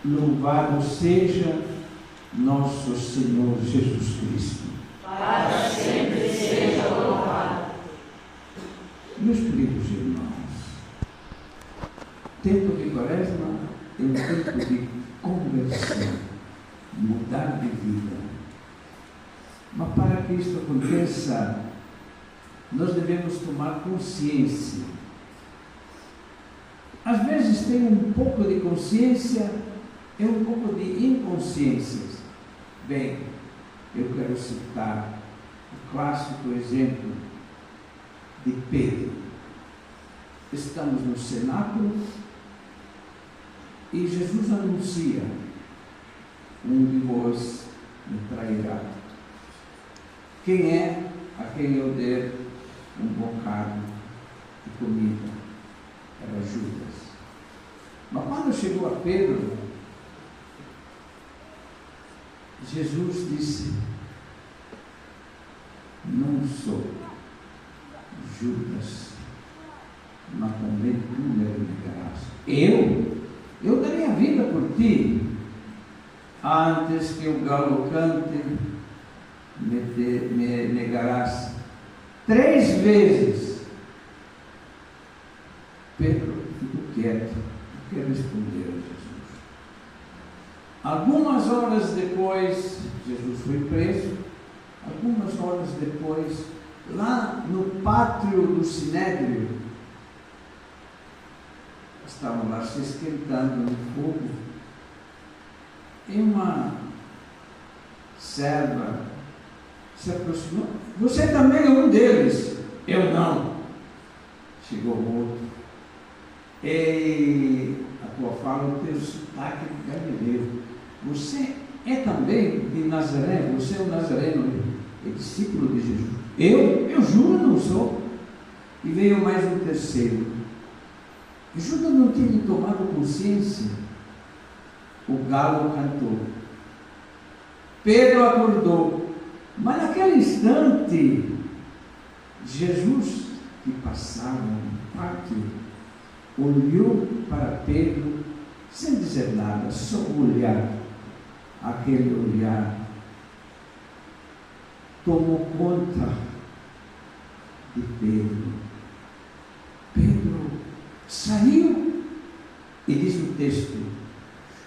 Louvado seja nosso Senhor Jesus Cristo. Para sempre seja louvado. Meus queridos irmãos, tempo de Quaresma é um tempo de conversão, mudar de vida. Mas para que isso aconteça, nós devemos tomar consciência. Às vezes tem um pouco de consciência e um pouco de inconsciências. Bem, eu quero citar o clássico exemplo de Pedro. Estamos no cenáculo e Jesus anuncia: um de vós me trairá. Quem é a quem eu der um bocado de comida? Era Judas. Mas quando chegou a Pedro, Jesus disse: não sou Judas, mas também tu me negarás. Eu darei a vida por ti, antes que o galo cante, me negarás 3 vezes. Pedro ficou quieto, não quer responder a Jesus. Algumas horas depois, Jesus foi preso. Algumas horas depois, lá no pátio do Sinédrio, estavam lá se esquentando no fogo, e uma serva se aproximou: você também é um deles? Eu não. Chegou outro: ei, a tua fala tem o sotaque de Galileu. Você é também de Nazaré? Você é um nazareno, é discípulo de Jesus? Eu juro não sou. E veio mais um terceiro. Judas não tinha tomado consciência. O galo cantou. Pedro acordou. Mas naquele instante, Jesus, que passava no pátio, olhou para Pedro sem dizer nada, só olhar. Aquele olhar tomou conta de Pedro. Pedro saiu e diz o texto: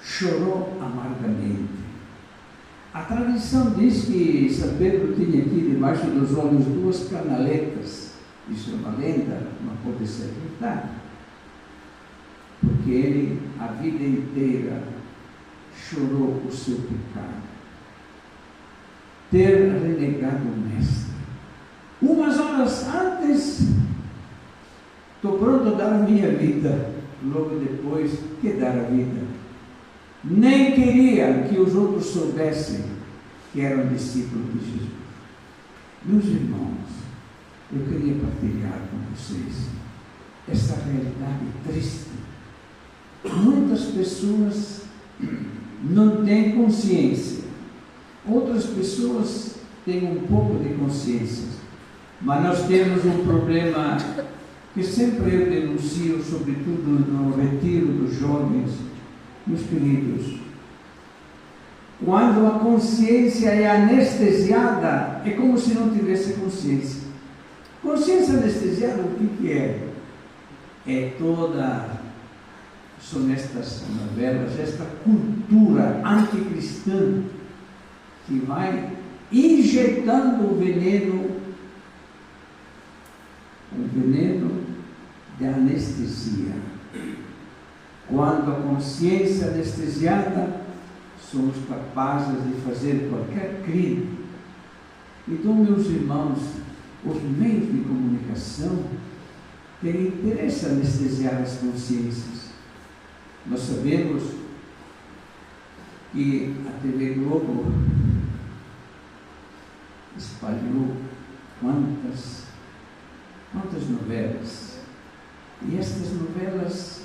chorou amargamente. A tradição diz que São Pedro tinha aqui debaixo dos olhos 2 canaletas. Isso é uma lenda, não pode ser verdade, porque ele a vida inteira chorou o seu pecado, ter renegado o Mestre. Umas horas antes, estou pronto a dar a minha vida. Logo depois, que dar a vida? Nem queria que os outros soubessem que eram discípulos de Jesus. Meus irmãos, eu queria partilhar com vocês essa realidade triste. Muitas pessoas não têm consciência, outras pessoas têm um pouco de consciência, mas nós temos um problema que sempre eu denuncio, sobretudo no retiro dos jovens. Meus queridos, quando a consciência é anestesiada, é como se não tivesse consciência. Consciência anestesiada, o que é? É toda, são estas novelas, esta cultura anticristã que vai injetando o veneno de anestesia. Quando a consciência anestesiada, somos capazes de fazer qualquer crime. Então, meus irmãos, os meios de comunicação têm interesse em anestesiar as consciências. Nós sabemos que a TV Globo espalhou quantas novelas. E estas novelas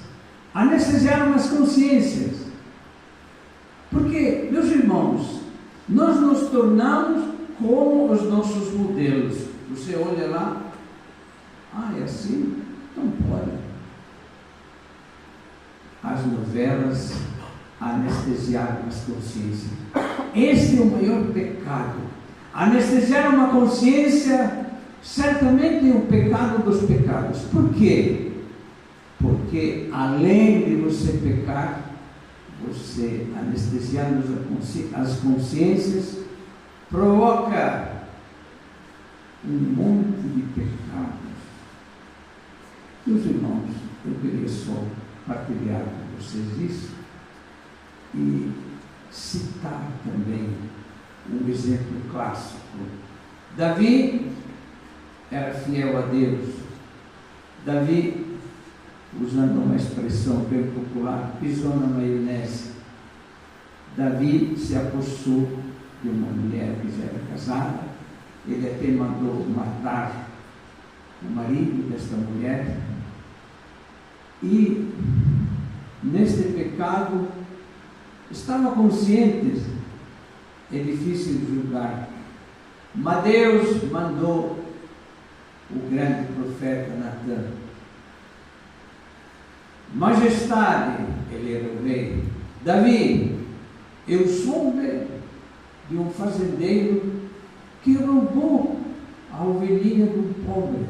anestesiaram as consciências. Porque, meus irmãos, nós nos tornamos como os nossos modelos. Você olha lá, é assim? Não pode. As novelas anestesiar as consciências. Este é o maior pecado. Anestesiar uma consciência certamente é o pecado dos pecados. Por quê? Porque além de você pecar, você anestesiando as consciências, provoca um monte de pecados. Meus irmãos, eu queria só partilhar com vocês isso e citar também um exemplo clássico. Davi era fiel a Deus. Davi, usando uma expressão bem popular, pisou na maionese. Davi se apossou de uma mulher que já era casada. Ele até mandou matar o marido desta mulher. E neste pecado estava consciente. É difícil de julgar, mas Deus mandou o grande profeta Natan. Majestade, ele era o rei. Davi, eu soube de um fazendeiro que roubou a ovelhinha do pobre.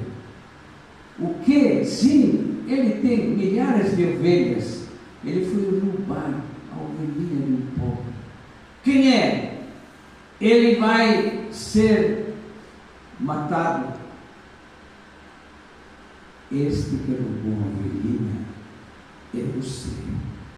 O que? Sim, ele tem milhares de ovelhas. Ele foi roubar a ovelhinha do pobre. Quem é? Ele vai ser matado. Este que roubou a ovelhinha é você.